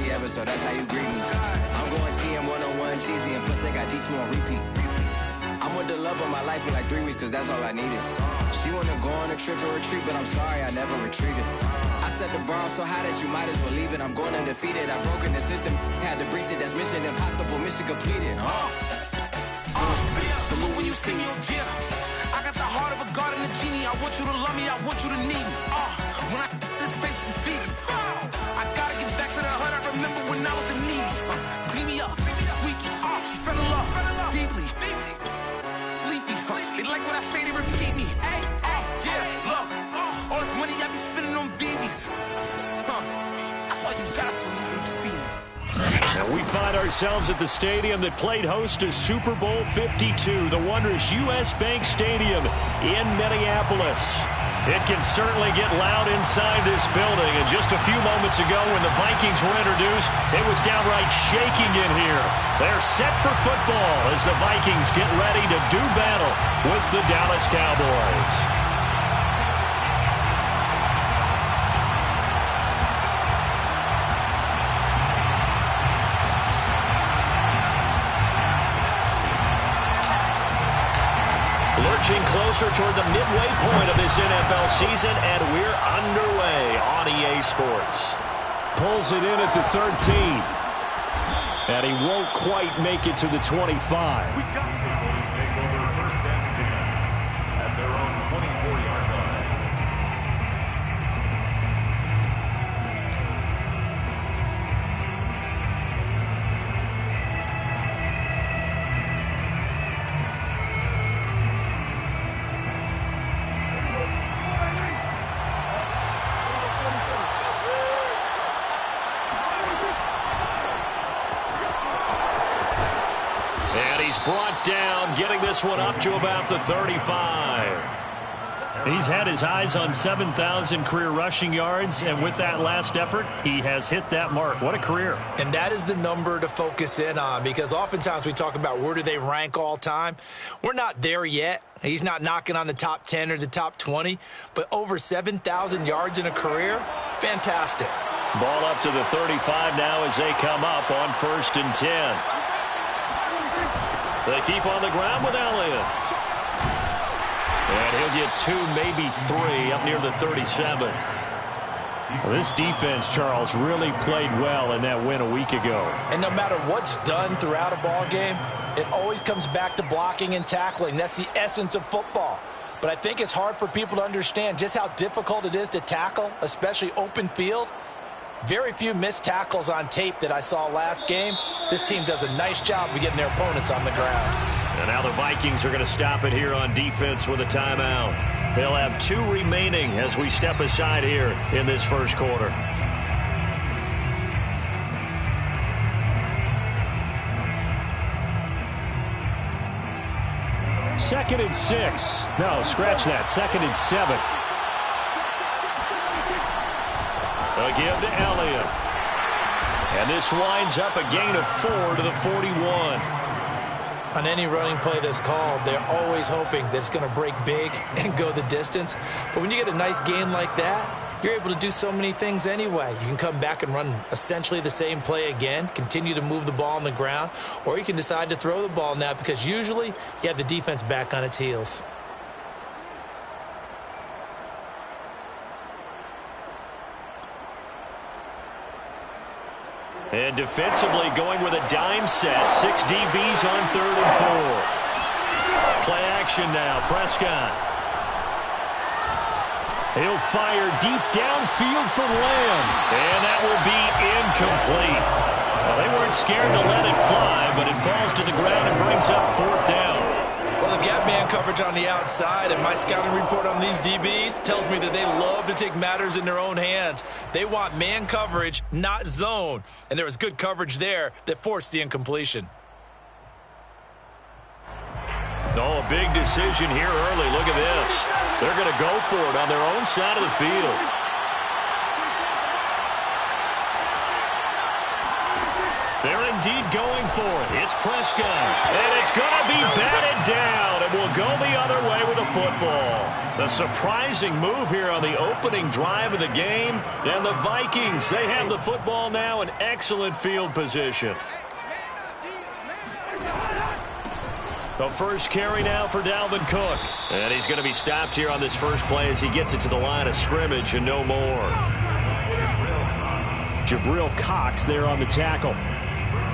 hardly ever, so that's how you greet me. I'm going TM 101 cheesy, and plus they got D2 on repeat. I'm with the love of my life in like 3 weeks, cause that's all I needed. She wanna go on a trip or retreat, but I'm sorry, I never retreated. I set the bar so high that you might as well leave it. I'm going undefeated, I've broken the system, had to breach it, that's mission impossible, mission completed. Salute when you see me, yeah. I got the heart of a god and a genie. I want you to love me, I want you to need me. When I this face is Fiji. I gotta get back to the hood, I remember when I was the needy. Clean me up, squeaky. She fell in love, deeply. Sleepy, they like what I say, they repeat me. Yeah, look, all this money I be spending on BBs. That's why you gotta salute when you see me. And we find ourselves at the stadium that played host to Super Bowl 52, the wondrous U.S. Bank Stadium in Minneapolis. It can certainly get loud inside this building. And just a few moments ago when the Vikings were introduced, it was downright shaking in here. They're set for football as the Vikings get ready to do battle with the Dallas Cowboys. Lurching closer toward the midway point of this NFL season, and we're underway on EA Sports. Pulls it in at the 13. And he won't quite make it to the 25. We got the Bulls take over first and 10 at their own 24-yard line. Brought down, getting this one up to about the 35. He's had his eyes on 7,000 career rushing yards, and with that last effort, he has hit that mark. What a career. And that is the number to focus in on, because oftentimes we talk about where do they rank all time. We're not there yet. He's not knocking on the top 10 or the top 20, but over 7,000 yards in a career, fantastic. Ball up to the 35 now as they come up on 1st and 10. They keep on the ground with Elliott. And he'll get 2, maybe 3 up near the 37. Well, this defense, Charles, really played well in that win a week ago. And no matter what's done throughout a ball game, it always comes back to blocking and tackling. That's the essence of football. But I think it's hard for people to understand just how difficult it is to tackle, especially open field. Very few missed tackles on tape that I saw last game. This team does a nice job of getting their opponents on the ground. And now the Vikings are going to stop it here on defense with a timeout. They'll have 2 remaining as we step aside here in this first quarter. Second and 6. No, scratch that. 2nd and 7. Again to Elliott. And this winds up a gain of 4 to the 41. On any running play that's called, they're always hoping that it's going to break big and go the distance. But when you get a nice gain like that, you're able to do so many things anyway. You can come back and run essentially the same play again, continue to move the ball on the ground, or you can decide to throw the ball now because usually you have the defense back on its heels. And defensively going with a dime set. 6 DBs on 3rd and 4. Play action now. Prescott. He'll fire deep downfield for Lamb. And that will be incomplete. Well, they weren't scared to let it fly, but it falls to the ground and brings up 4th down. Well, they've got man coverage on the outside, and my scouting report on these DBs tells me that they love to take matters in their own hands. They want man coverage, not zone. And there was good coverage there that forced the incompletion. Oh, a big decision here early. Look at this. They're going to go for it on their own side of the field. They're indeed going for it. It's Prescott. And it's going to be batted down. And will go the other way with a football. A surprising move here on the opening drive of the game. And the Vikings, they have the football now in excellent field position. The first carry now for Dalvin Cook. And he's going to be stopped here on this first play as he gets it to the line of scrimmage and no more. Jabril Cox there on the tackle.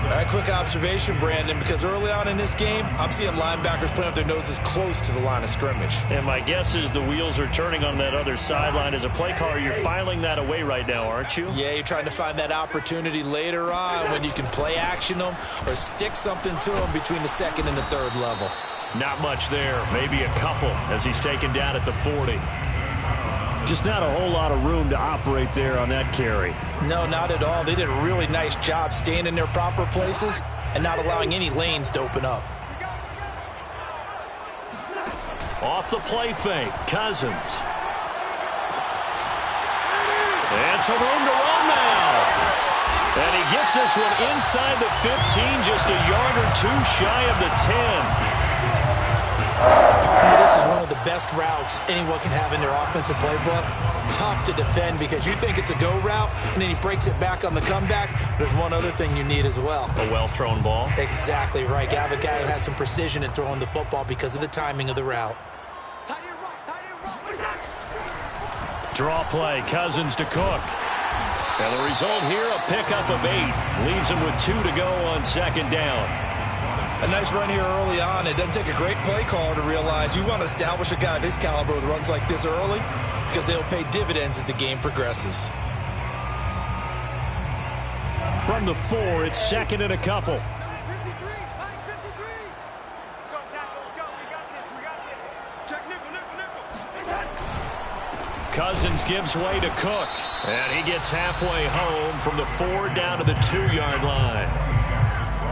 All right, quick observation, Brandon, because early on in this game, I'm seeing linebackers playing with their noses close to the line of scrimmage. And my guess is the wheels are turning on that other sideline. As a play caller, you're filing that away right now, aren't you? Yeah, you're trying to find that opportunity later on when you can play action them or stick something to them between the second and the third level. Not much there. Maybe a couple as he's taken down at the 40. Just not a whole lot of room to operate there on that carry. No, not at all. They did a really nice job staying in their proper places and not allowing any lanes to open up. Off the play fake, Cousins. And some room to run now. And he gets this one inside the 15, just a yard or two shy of the 10. This is one of the best routes anyone can have in their offensive playbook. Tough to defend because you think it's a go route, and then he breaks it back on the comeback. There's one other thing you need as well. A well-thrown ball. Exactly right. You have a guy who has some precision in throwing the football because of the timing of the route. Draw play, Cousins to Cook. And the result here, a pickup of 8. Leaves him with 2 to go on second down. A nice run here early on. It doesn't take a great play caller to realize you want to establish a guy of his caliber with runs like this early because they'll pay dividends as the game progresses. From the 4, it's second and a couple. Cousins gives way to Cook. And he gets halfway home from the 4 down to the 2-yard line.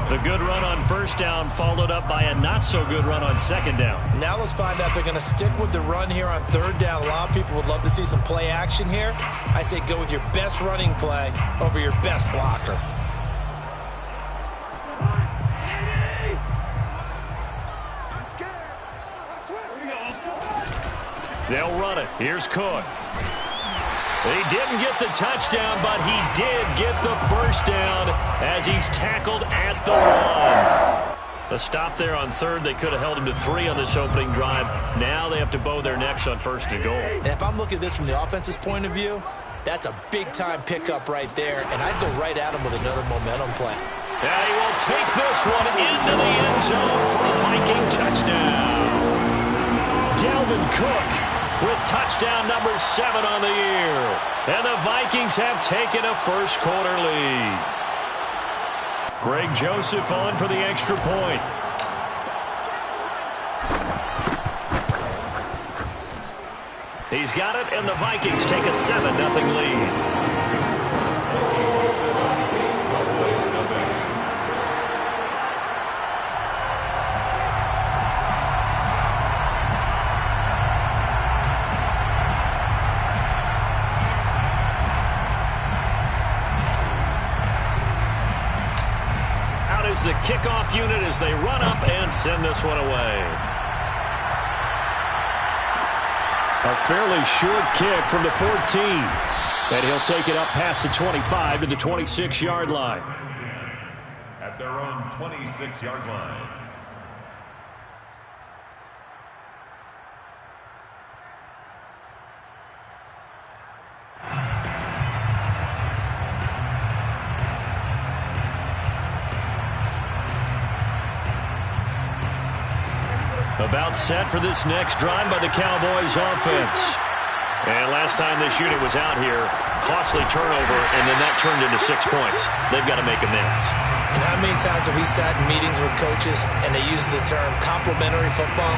The good run on first down followed up by a not-so-good run on second down. Now let's find out if they're going to stick with the run here on third down. A lot of people would love to see some play action here. I say go with your best running play over your best blocker. They'll run it. Here's Cook. He didn't get the touchdown, but he did get the first down as he's tackled at the 1. A stop there on third. They could have held him to 3 on this opening drive. Now they have to bow their necks on first and goal. And if I'm looking at this from the offense's point of view, that's a big-time pickup right there, and I'd go right at him with another momentum play. And he will take this one into the end zone for a Viking touchdown. Dalvin Cook with touchdown number 7 on the year. And the Vikings have taken a first-quarter lead. Greg Joseph on for the extra point. He's got it, and the Vikings take a 7-0 lead. The kickoff unit as they run up and send this one away. A fairly short kick from the 14. And he'll take it up past the 25 to the 26-yard line. At their own 26-yard line. About set for this next drive by the Cowboys offense. And last time this unit was out here, costly turnover, and then that turned into 6 points. They've got to make amends. And how many times have we sat in meetings with coaches and they use the term complementary football?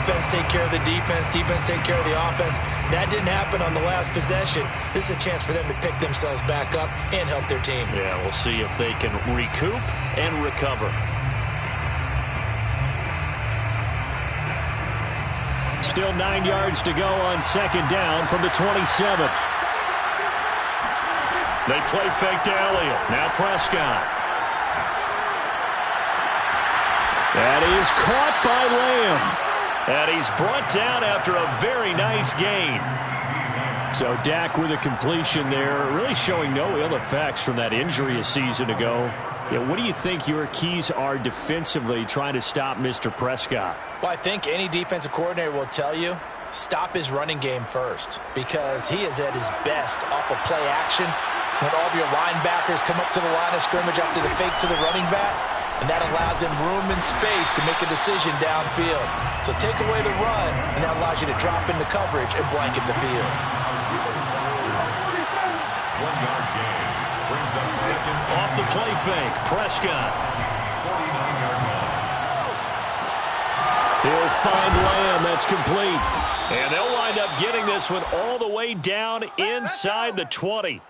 Offense take care of the defense, defense take care of the offense. That didn't happen on the last possession. This is a chance for them to pick themselves back up and help their team. Yeah, we'll see if they can recoup and recover. Still 9 yards to go on second down from the 27. They play fake to Elliott. Now Prescott. That is caught by Lamb. And he's brought down after a very nice gain. So Dak with a completion there, really showing no ill effects from that injury a season ago. Yeah, what do you think your keys are defensively trying to stop Mr. Prescott? Well, I think any defensive coordinator will tell you, stop his running game first, because he is at his best off of play action when all of your linebackers come up to the line of scrimmage after the fake to the running back, and that allows him room and space to make a decision downfield. So take away the run, and that allows you to drop into coverage and blanket the field. 1-yard gain brings up second. Off the play fake, Prescott. 49-yard line. He'll find Lamb. That's complete. And they'll wind up getting this one all the way down inside the 20.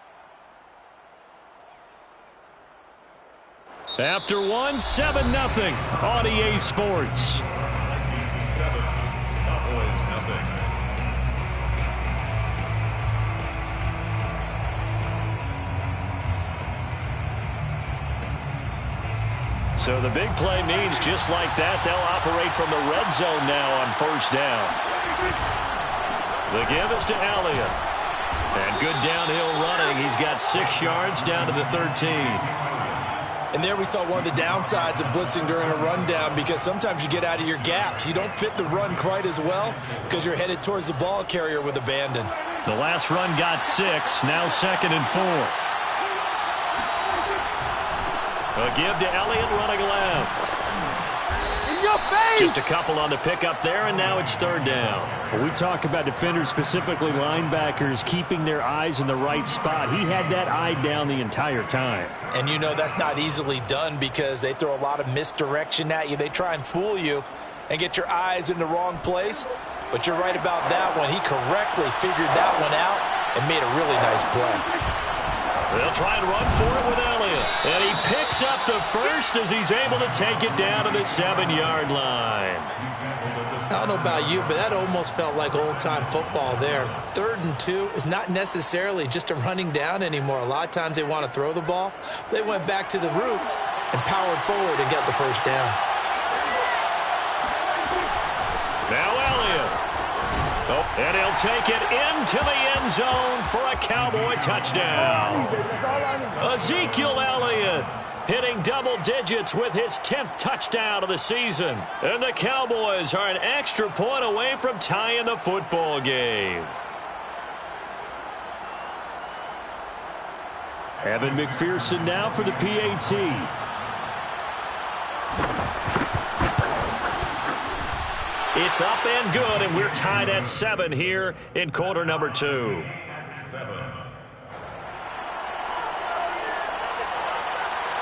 After one, 7-0 on EA Sports. 7, Cowboys 0. So the big play means just like that, they'll operate from the red zone now on first down. The give is to Elliott. And good downhill running. He's got 6 yards down to the 13. And there we saw one of the downsides of blitzing during a rundown, because sometimes you get out of your gaps. You don't fit the run quite as well because you're headed towards the ball carrier with abandon. The last run got 6, now 2nd and 4. A give to Elliott running left. In your face! Just a couple on the pickup there, and now it's 3rd down. When we talk about defenders, specifically linebackers, keeping their eyes in the right spot. He had that eye down the entire time. And you know that's not easily done because they throw a lot of misdirection at you. They try and fool you and get your eyes in the wrong place. But you're right about that one. He correctly figured that one out and made a really nice play. They'll try and run for it with Elliott. And he picks up the first as he's able to take it down to the 7-yard line. I don't know about you, but that almost felt like old-time football there. 3rd and 2 is not necessarily just a running down anymore. A lot of times they want to throw the ball. They went back to the roots and powered forward and got the first down. Now Elliott. Oh, and he'll take it into the end zone for a Cowboy touchdown. Ezekiel Elliott hitting double digits with his 10th touchdown of the season. And the Cowboys are an extra point away from tying the football game. Evan McPherson now for the PAT. It's up and good, and we're tied at 7 here in quarter number 2. 7.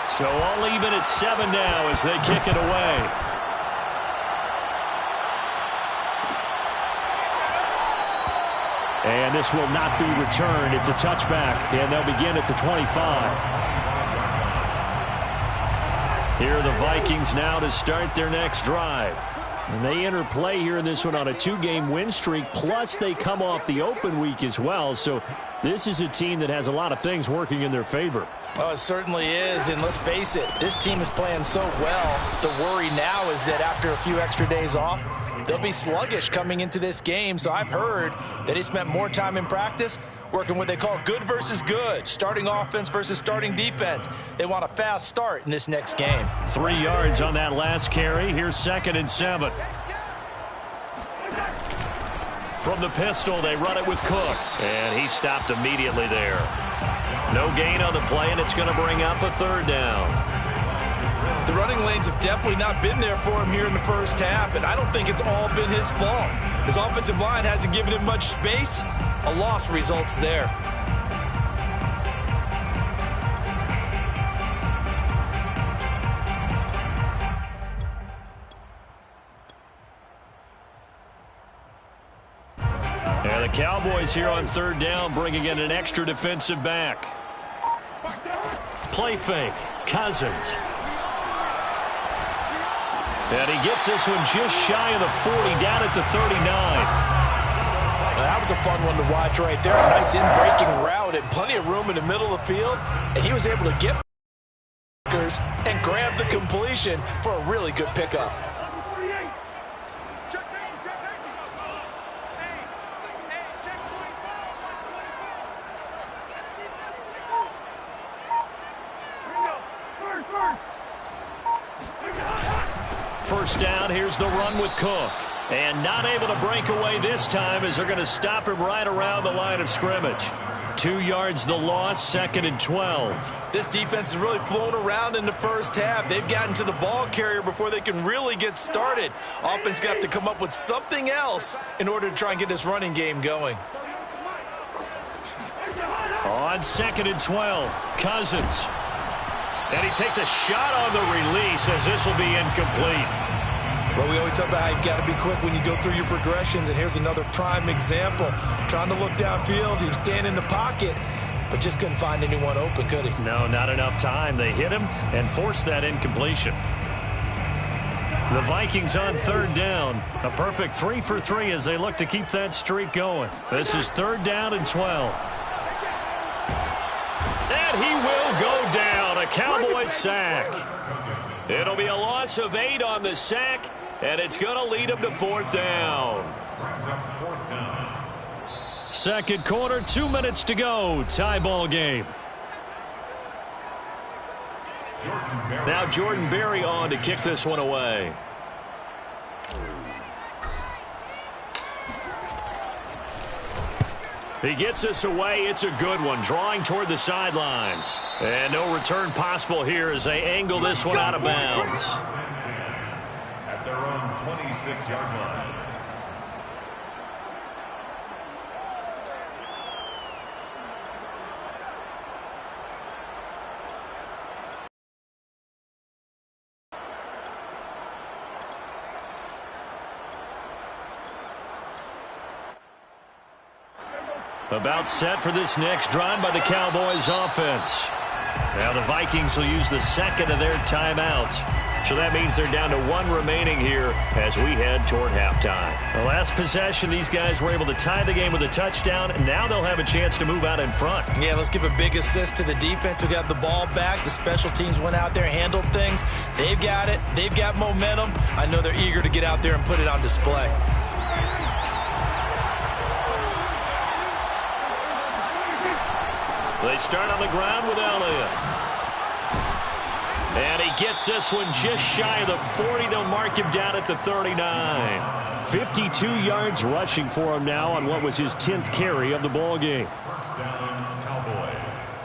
So all even at 7 now as they kick it away. And this will not be returned. It's a touchback, and they'll begin at the 25. Here are the Vikings now to start their next drive. And they enter play here in this one on a 2-game win streak, plus they come off the open week as well. So this is a team that has a lot of things working in their favor. Oh, it certainly is, and let's face it, this team is playing so well. The worry now is that after a few extra days off, they'll be sluggish coming into this game. So I've heard that he spent more time in practice working what they call good versus good, starting offense versus starting defense. They want a fast start in this next game. 3 yards on that last carry. Here's 2nd and 7. From the pistol, they run it with Cook. And he stopped immediately there. No gain on the play, and it's going to bring up a 3rd down. The running lanes have definitely not been there for him here in the first half, and I don't think it's all been his fault. His offensive line hasn't given him much space. A loss results there. And the Cowboys here on 3rd down, bringing in an extra defensive back. Play fake, Cousins. And he gets this one just shy of the 40, down at the 39. That was a fun one to watch right there. A nice in-breaking route and plenty of room in the middle of the field. And he was able to get and grab the completion for a really good pickup. first down. Here's the run with Cook. And not able to break away this time as they're going to stop him right around the line of scrimmage. 2 yards the loss, 2nd and 12. This defense has really flown around in the first half. They've gotten to the ball carrier before they can really get started. Offense going to have to come up with something else in order to try and get this running game going. On 2nd and 12, Cousins. And he takes a shot on the release as this will be incomplete. Well, we always talk about how you've got to be quick when you go through your progressions, and here's another prime example. Trying to look downfield, he was standing in the pocket, but just couldn't find anyone open, could he? No, not enough time. They hit him and forced that incompletion. The Vikings on 3rd down. A perfect 3 for 3 as they look to keep that streak going. This is 3rd down and 12. And he will go down. A Cowboys sack. It'll be a loss of 8 on the sack, and it's going to lead him to 4th down. 2nd quarter, 2 minutes to go. Tie ball game. Now Jordan Berry on to kick this one away. He gets this away. It's a good one, drawing toward the sidelines. And no return possible here as they angle this one out of bounds. At their own 26-yard line. About set for this next drive by the Cowboys offense. Now the Vikings will use the 2nd of their timeouts. So that means they're down to 1 remaining here as we head toward halftime. The last possession, these guys were able to tie the game with a touchdown, and now they'll have a chance to move out in front. Yeah, let's give a big assist to the defense who got the ball back. The special teams went out there, handled things. They've got it. They've got momentum. I know they're eager to get out there and put it on display. They start on the ground with Elliott. And he gets this one just shy of the 40. They'll mark him down at the 39. 52 yards rushing for him now on what was his 10th carry of the ball game. First down, Cowboys.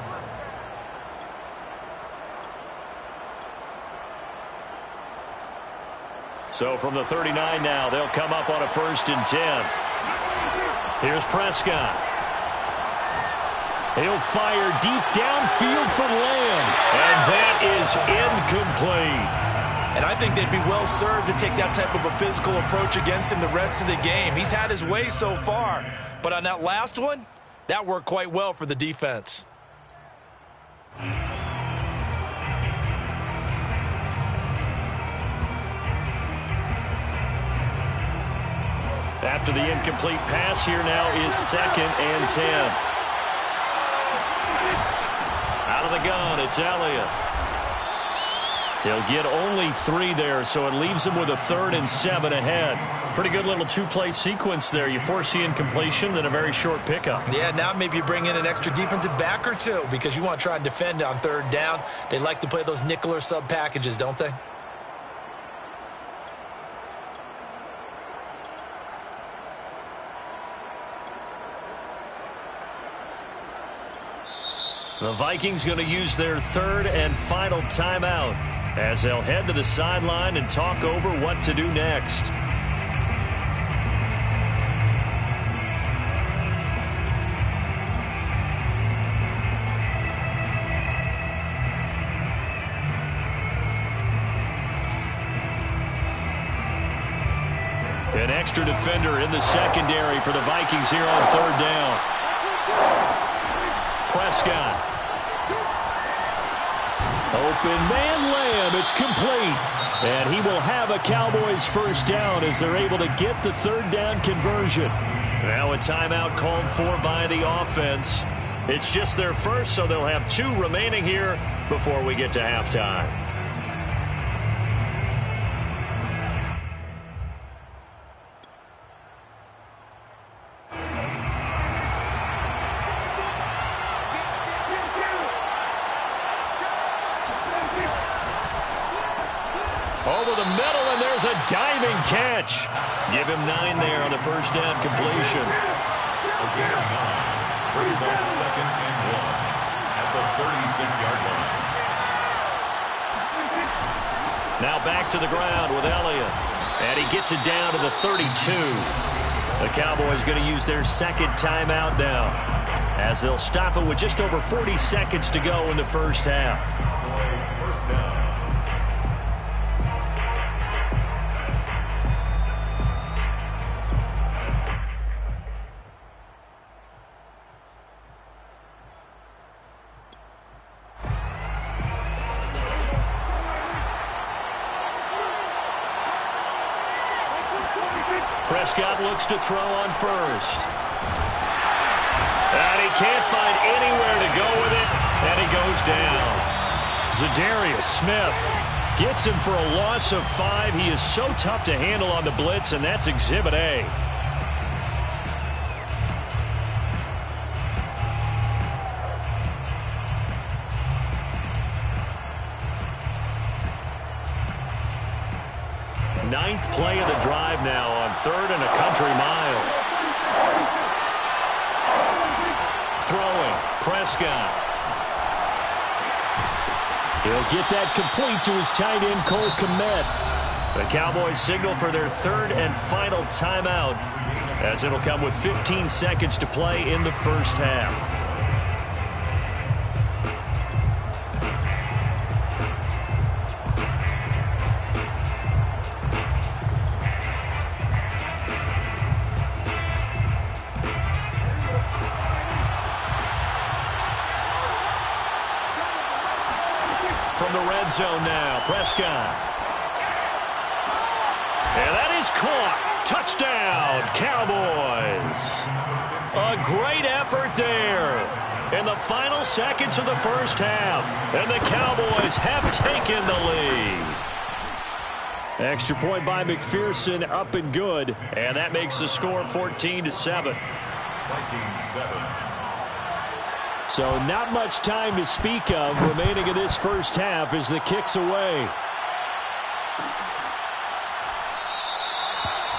So from the 39 now, they'll come up on a 1st and 10. Here's Prescott. He'll fire deep downfield for Lamb. And that is incomplete. And I think they'd be well served to take that type of a physical approach against him the rest of the game. He's had his way so far. But on that last one, that worked quite well for the defense. After the incomplete pass, here now is 2nd and 10. Out of the gun, it's Elliott. He'll get only 3 there, so it leaves him with a 3rd and 7 ahead. Pretty good little 2-play sequence there. You force the incompletion, then a very short pickup. Yeah, now maybe you bring in an extra defensive back or 2 because you want to try and defend on 3rd down. They like to play those nickel or sub packages, don't they? The Vikings going to use their 3rd and final timeout as they'll head to the sideline and talk over what to do next. An extra defender in the secondary for the Vikings here on 3rd down. Prescott. Open man Lamb. It's complete. And he will have a Cowboys 1st down as they're able to get the 3rd down conversion. Now a timeout called for by the offense. It's just their first, so they'll have 2 remaining here before we get to halftime. Over the middle, and there's a diving catch. Give him 9 there on the first down completion. A gain of 9 brings up 2nd and 1 at the 36-yard line. Now back to the ground with Elliott. And he gets it down to the 32. The Cowboys going to use their second timeout now, as they'll stop it with just over 40 seconds to go in the first half. First down. Prescott looks to throw on first. And he can't find anywhere to go with it, and he goes down. Za'Darius Smith gets him for a loss of 5. He is so tough to handle on the blitz, and that's Exhibit A. Ninth play of the drive now on 3rd and a country mile. Throwing, Prescott. He'll get that complete to his tight end, Cole Kmet. The Cowboys signal for their 3rd and final timeout, as it'll come with 15 seconds to play in the first half. From the red zone now, Prescott. And that is caught. Touchdown, Cowboys. A great effort there in the final seconds of the first half. And the Cowboys have taken the lead. Extra point by McPherson, up and good. And that makes the score 14-7. Vikings 7. So not much time to speak of remaining in this first half as the kick's away.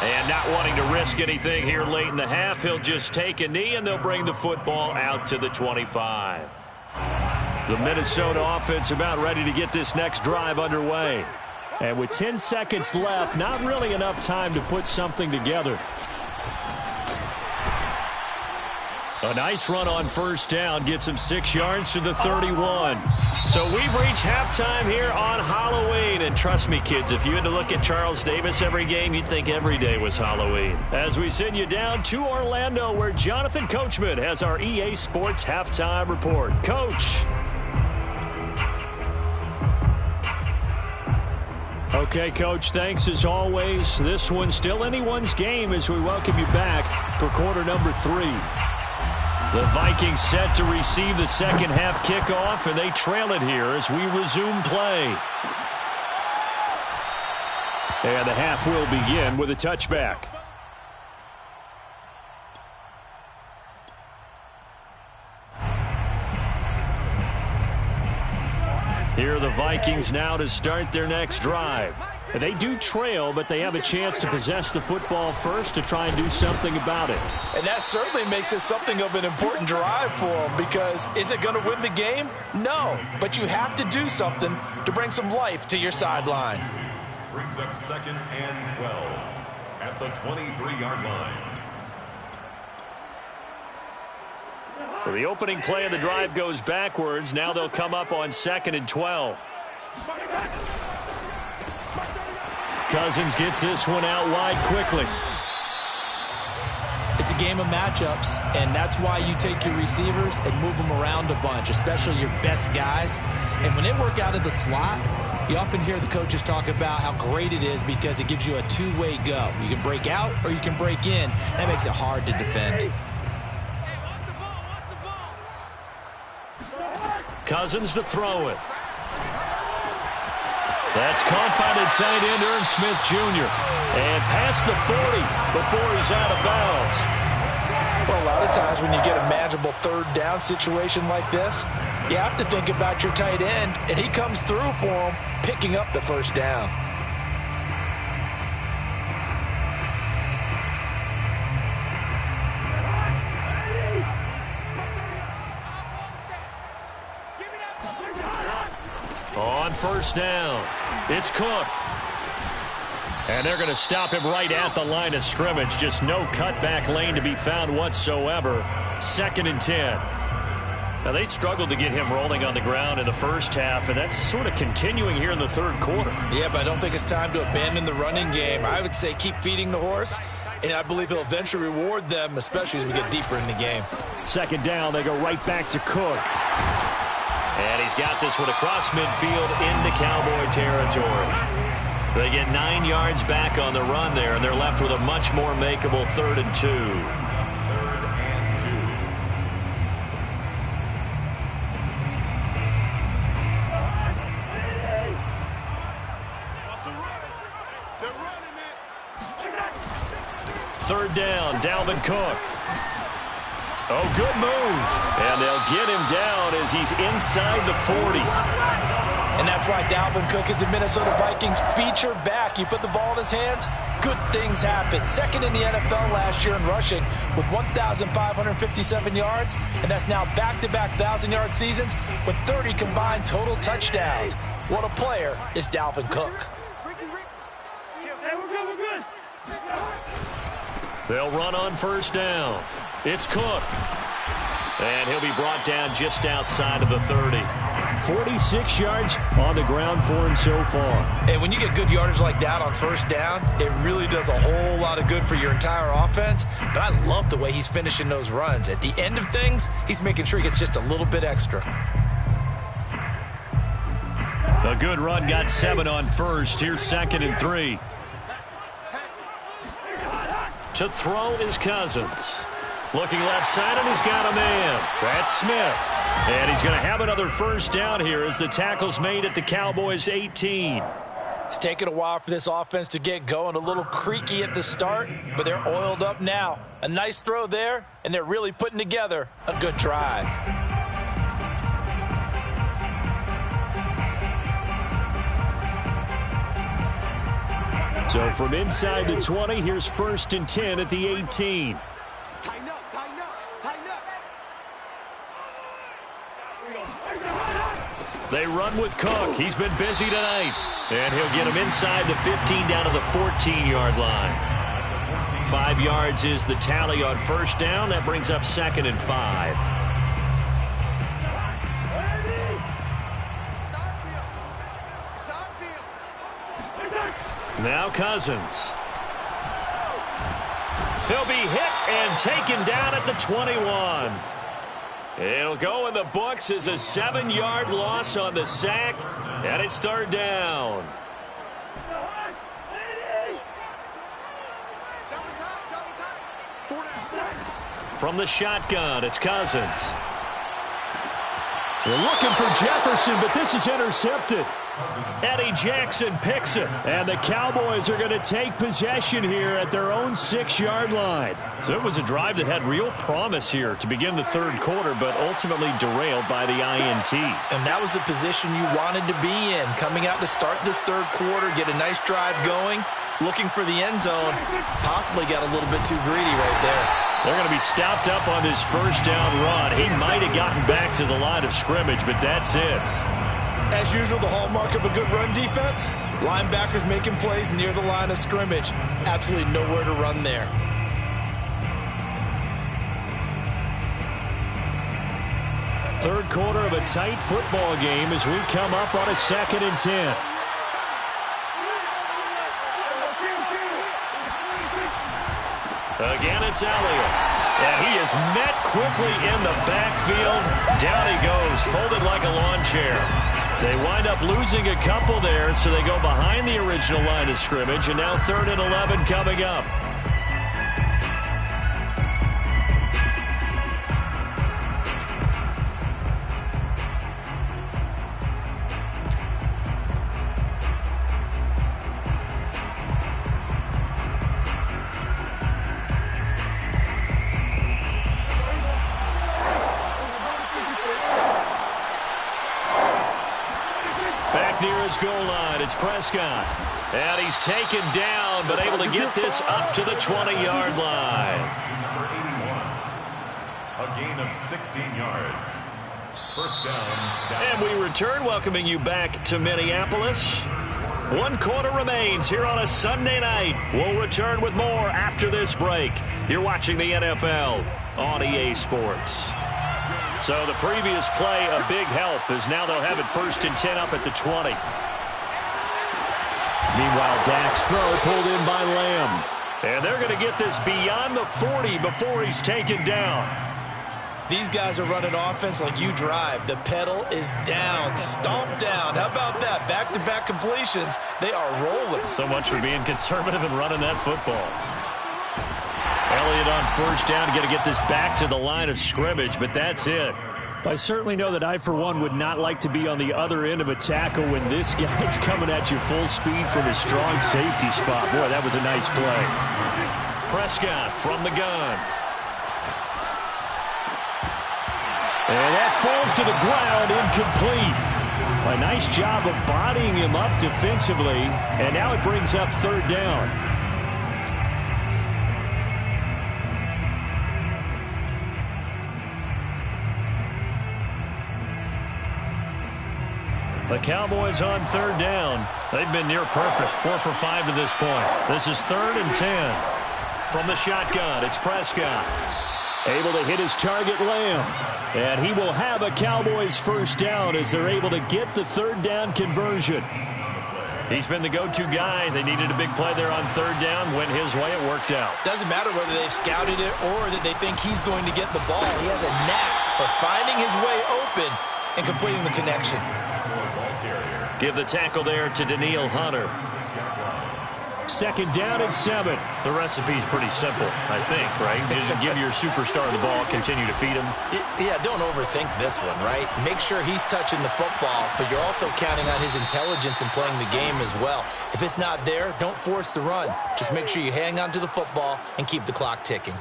And not wanting to risk anything here late in the half, he'll just take a knee and they'll bring the football out to the 25. The Minnesota offense about ready to get this next drive underway. And with 10 seconds left, not really enough time to put something together. A nice run on first down gets him 6 yards to the 31. So we've reached halftime here on Halloween. And trust me, kids, if you had to look at Charles Davis every game, you'd think every day was Halloween. As we send you down to Orlando, where Jonathan Coachman has our EA Sports Halftime Report. Coach. Okay, Coach, thanks as always. This one's still anyone's game as we welcome you back for quarter number 3. The Vikings set to receive the second half kickoff, and they trail it here as we resume play. And the half will begin with a touchback. Here are the Vikings now to start their next drive. They do trail, but they have a chance to possess the football first to try and do something about it. And that certainly makes it something of an important drive for them, because is it going to win the game? No, but you have to do something to bring some life to your sideline. Brings up 2nd and 12 at the 23-yard line. So the opening play of the drive goes backwards. Now they'll come up on 2nd and 12. Cousins gets this one out wide quickly. It's a game of matchups, and that's why you take your receivers and move them around a bunch, especially your best guys. And when they work out of the slot, you often hear the coaches talk about how great it is because it gives you a two-way go. You can break out or you can break in. That makes it hard to defend. Cousins to throw it. That's caught by the tight end, Irv Smith Jr. And past the 40 before he's out of bounds. Well, a lot of times when you get a manageable third down situation like this, you have to think about your tight end, and he comes through for him, picking up the first down. On first down, it's Cook. And they're going to stop him right at the line of scrimmage. Just no cutback lane to be found whatsoever. 2nd and 10. Now, they struggled to get him rolling on the ground in the first half, and that's sort of continuing here in the third quarter. Yeah, but I don't think it's time to abandon the running game. I would say keep feeding the horse, and I believe he'll eventually reward them, especially as we get deeper in the game. 2nd down, they go right back to Cook. And he's got this one across midfield into Cowboy territory. They get 9 yards back on the run there, and they're left with a much more makeable 3rd and 2. 3rd and 2. 3rd down, Dalvin Cook. Oh, good move. And they'll get him down as he's inside the 40. And that's why Dalvin Cook is the Minnesota Vikings feature back. You put the ball in his hands, good things happen. 2nd in the NFL last year in rushing with 1,557 yards, and that's now back-to-back 1,000-yard seasons with 30 combined total touchdowns. What a player is Dalvin Cook. They'll run on first down. It's Cook. And he'll be brought down just outside of the 30. 46 yards on the ground for him so far. And when you get good yardage like that on first down, it really does a whole lot of good for your entire offense. But I love the way he's finishing those runs. At the end of things, he's making sure he gets just a little bit extra. A good run got 7 on first. Here's 2nd and 3. To throw is Cousins. Looking left side, and he's got a man. That's Smith. And he's going to have another first down here as the tackle's made at the Cowboys' 18. It's taken a while for this offense to get going. A little creaky at the start, but they're oiled up now. A nice throw there, and they're really putting together a good drive. So from inside the 20, here's 1st and 10 at the 18. Tighten up, tighten up, tighten up. They run with Cook. He's been busy tonight. And he'll get him inside the 15 down to the 14-yard line. 5 yards is the tally on first down. That brings up 2nd and 5. Now Cousins. He'll be hit and taken down at the 21. It'll go in the books as a 7-yard loss on the sack, and it's 3rd down. From the shotgun, it's Cousins. They're looking for Jefferson, but this is intercepted. Eddie Jackson picks it, and the Cowboys are going to take possession here at their own 6-yard line. So it was a drive that had real promise here to begin the third quarter, but ultimately derailed by the INT. And that was the position you wanted to be in, coming out to start this third quarter, get a nice drive going, looking for the end zone, possibly got a little bit too greedy right there. They're going to be stopped up on this first down run. He might have gotten back to the line of scrimmage, but that's it. As usual, the hallmark of a good run defense, linebackers making plays near the line of scrimmage. Absolutely nowhere to run there. Third quarter of a tight football game as we come up on a 2nd and 10. Again, it's Elliott. And he is met quickly in the backfield. Down he goes, folded like a lawn chair. They wind up losing a couple there, so they go behind the original line of scrimmage, and now 3rd and 11 coming up. Goal line, it's Prescott. And he's taken down, but able to get this up to the 20-yard line. Number 81, a gain of 16 yards. First down. And we return, welcoming you back to Minneapolis. 1 quarter remains here on a Sunday night. We'll return with more after this break. You're watching the NFL on EA Sports. So the previous play, a big help, as now they'll have it 1st and 10 up at the 20. Meanwhile, Dak's throw pulled in by Lamb. And they're going to get this beyond the 40 before he's taken down. These guys are running offense like you drive. The pedal is down, stomp down. How about that? Back-to-back completions. They are rolling. So much for being conservative and running that football. Elliott on 1st down. Got to get this back to the line of scrimmage, but that's it. I certainly know that I, for one, would not like to be on the other end of a tackle when this guy's coming at you full speed from his strong safety spot. Boy, that was a nice play. Prescott from the gun. And that falls to the ground, incomplete. A nice job of bodying him up defensively, and now it brings up 3rd down. The Cowboys on 3rd down. They've been near perfect, 4 for 5 to this point. This is 3rd and 10. From the shotgun, it's Prescott. Able to hit his target, Lamb. And he will have a Cowboys 1st down as they're able to get the 3rd down conversion. He's been the go-to guy. They needed a big play there on 3rd down. Went his way. It worked out. Doesn't matter whether they've scouted it or that they think he's going to get the ball. He has a knack for finding his way open and completing the connection. Give the tackle there to Danielle Hunter. 2nd down and 7. The recipe's pretty simple, I think, right? Just give your superstar the ball, continue to feed him. Yeah, don't overthink this one, right? Make sure he's touching the football, but you're also counting on his intelligence in playing the game as well. If it's not there, don't force the run. Just make sure you hang on to the football and keep the clock ticking.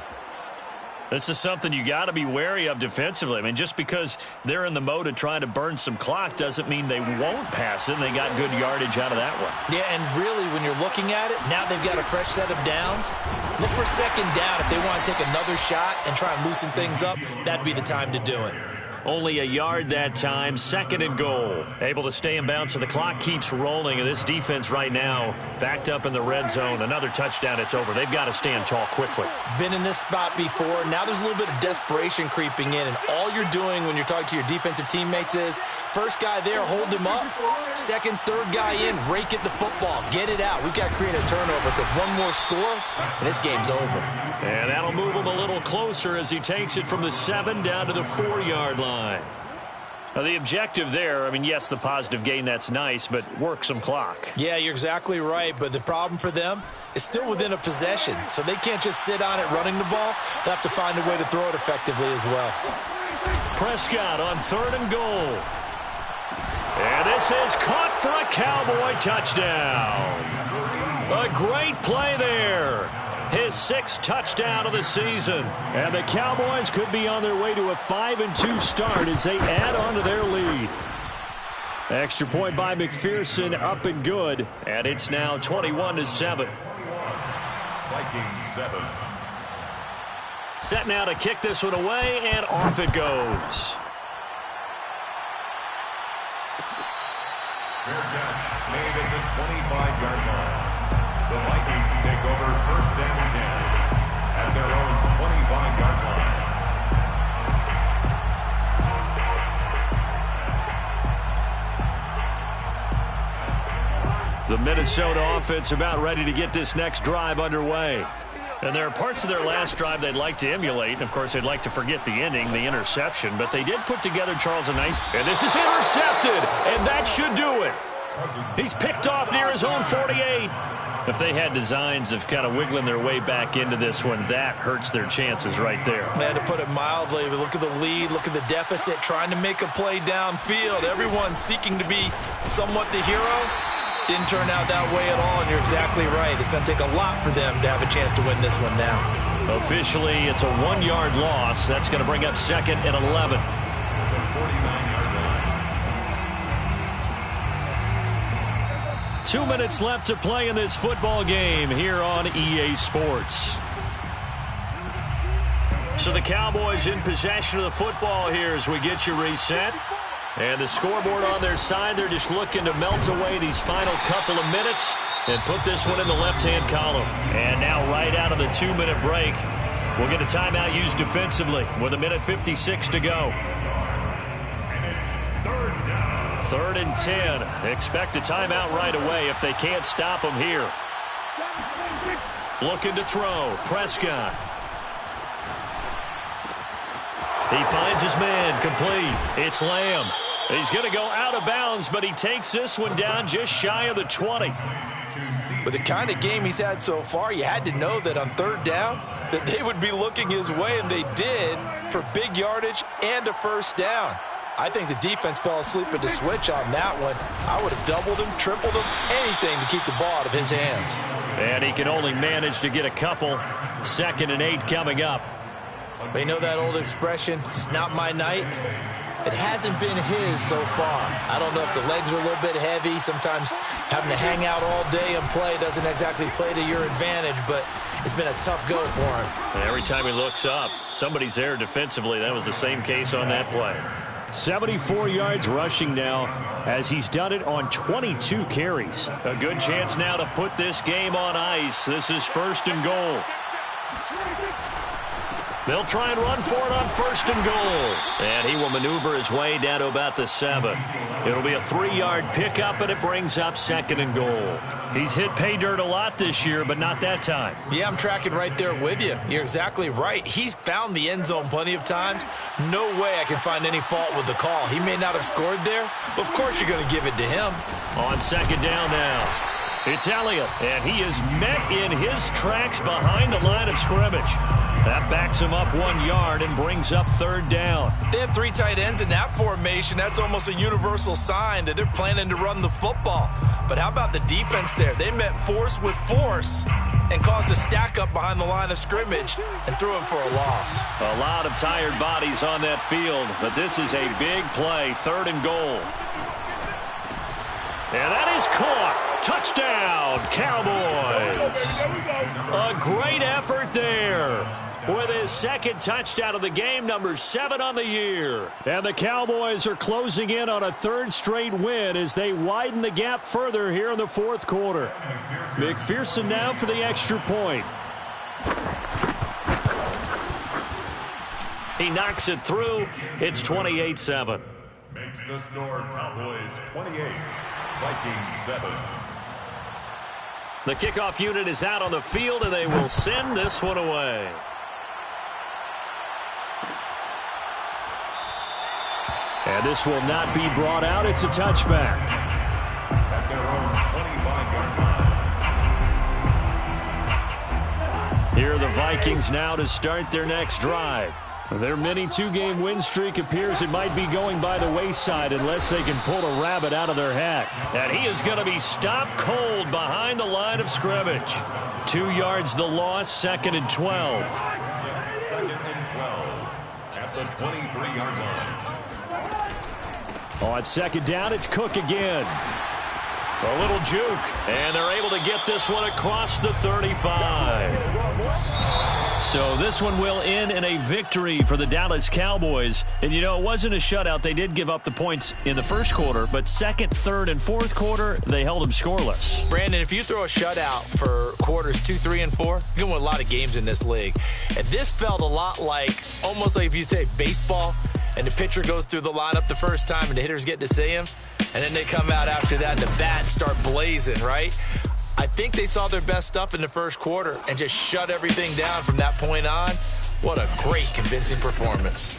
This is something you got to be wary of defensively. I mean, just because they're in the mode of trying to burn some clock doesn't mean they won't pass it. They got good yardage out of that one. Yeah, and really, when you're looking at it, now they've got a fresh set of downs. Look for 2nd down. If they want to take another shot and try and loosen things up, that'd be the time to do it. Only a yard that time, 2nd and goal. Able to stay in bounds, so the clock keeps rolling. And this defense right now, backed up in the red zone. Another touchdown, it's over. They've got to stand tall quickly. Been in this spot before. Now there's a little bit of desperation creeping in. And all you're doing when you're talking to your defensive teammates is, first guy there, hold him up. 2nd, 3rd guy in, rake at the football. Get it out. We've got to create a turnover because one more score, and this game's over. And that'll move him a little closer as he takes it from the 7 down to the 4-yard line. Now, the objective there, I mean, yes, the positive gain, that's nice, but work some clock. Yeah, you're exactly right, but the problem for them is still within a possession, so they can't just sit on it running the ball. They'll have to find a way to throw it effectively as well. Prescott on 3rd and goal. And this is caught for a Cowboy touchdown. A great play there. His 6th touchdown of the season. And the Cowboys could be on their way to a 5-2 start as they add on to their lead. Extra point by McPherson, up and good. And it's now 21-7. Vikings 7. Set now to kick this one away, and off it goes. Fair catch made at the 25-yard line. The Vikings take over 1st and 10 at their own 25-yard line. The Minnesota offense about ready to get this next drive underway. And there are parts of their last drive they'd like to emulate. Of course, they'd like to forget the ending, the interception. But they did put together, Charles, a nice... And this is intercepted, and that should do it. He's picked off near his own 48. If they had designs of kind of wiggling their way back into this one, that hurts their chances right there. I had to put it mildly. Look at the lead, look at the deficit, trying to make a play downfield. Everyone seeking to be somewhat the hero. Didn't turn out that way at all, and you're exactly right. It's going to take a lot for them to have a chance to win this one now. Officially, it's a 1-yard loss. That's going to bring up 2nd and 11. 2 minutes left to play in this football game here on EA Sports. So the Cowboys in possession of the football here as we get you reset. And the scoreboard on their side, they're just looking to melt away these final couple of minutes and put this one in the left-hand column. And now right out of the 2-minute break, we'll get a timeout used defensively with 1:56 to go. And it's third down. 3rd and 10. Expect a timeout right away if they can't stop them here. Looking to throw. Prescott. He finds his man. Complete. It's Lamb. He's going to go out of bounds, but he takes this one down just shy of the 20. With the kind of game he's had so far, you had to know that on 3rd down that they would be looking his way, and they did, for big yardage and a first down. I think the defense fell asleep at the switch on that one. I would have doubled him, tripled him, anything to keep the ball out of his hands. And he can only manage to get a couple. 2nd and 8 coming up. But you know that old expression, it's not my night? It hasn't been his so far. I don't know if the legs are a little bit heavy. Sometimes having to hang out all day and play doesn't exactly play to your advantage, but it's been a tough go for him. And every time he looks up, somebody's there defensively. That was the same case on that play. 74 yards rushing now as he's done it on 22 carries. A good chance now to put this game on ice. This is 1st and goal. They'll try and run for it on 1st and goal. And he will maneuver his way down to about the 7. It'll be a 3-yard pickup, and it brings up 2nd and goal. He's hit pay dirt a lot this year, but not that time. Yeah, I'm tracking right there with you. You're exactly right. He's found the end zone plenty of times. No way I can find any fault with the call. He may not have scored there, but of course you're going to give it to him. On 2nd down now. It's Elliott, and he is met in his tracks behind the line of scrimmage. That backs him up 1 yard and brings up 3rd down. They have 3 tight ends in that formation. That's almost a universal sign that they're planning to run the football. But how about the defense there? They met force with force and caused a stack up behind the line of scrimmage and threw him for a loss. A lot of tired bodies on that field, but this is a big play, 3rd and goal. And that is caught. Touchdown, Cowboys. A great effort there with his 2nd touchdown of the game, number 7 on the year. And the Cowboys are closing in on a 3rd straight win as they widen the gap further here in the 4th quarter. McPherson now for the extra point. He knocks it through. It's 28-7. Makes the score Cowboys 28, Vikings 7. The kickoff unit is out on the field, and they will send this one away. And this will not be brought out. It's a touchback. At their own 25-yard line. Here are the Vikings now to start their next drive. Their mini 2-game win streak appears it might be going by the wayside unless they can pull a rabbit out of their hat. And he is going to be stopped cold behind the line of scrimmage. 2 yards the loss, 2nd and 12. 2nd and 12 at the 23-yard line. On 2nd down, it's Cook again. A little juke, and they're able to get this one across the 35. So this one will end in a victory for the Dallas Cowboys. And, you know, it wasn't a shutout. They did give up the points in the 1st quarter, but 2nd, 3rd, and 4th quarter, they held them scoreless. Brandon, if you throw a shutout for quarters 2, 3, and 4, you're going to win a lot of games in this league. And this felt a lot like, almost like if you say baseball, and the pitcher goes through the lineup the first time and the hitters get to see him, and then they come out after that and the bats start blazing, right? I think they saw their best stuff in the 1st quarter and just shut everything down from that point on. What a great, convincing performance.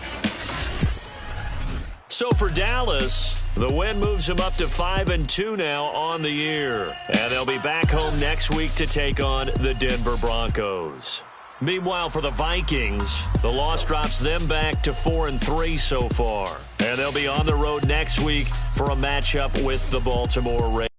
So for Dallas, the win moves them up to 5-2 now on the year. And they'll be back home next week to take on the Denver Broncos. Meanwhile, for the Vikings, the loss drops them back to 4-3 so far. And they'll be on the road next week for a matchup with the Baltimore Ravens.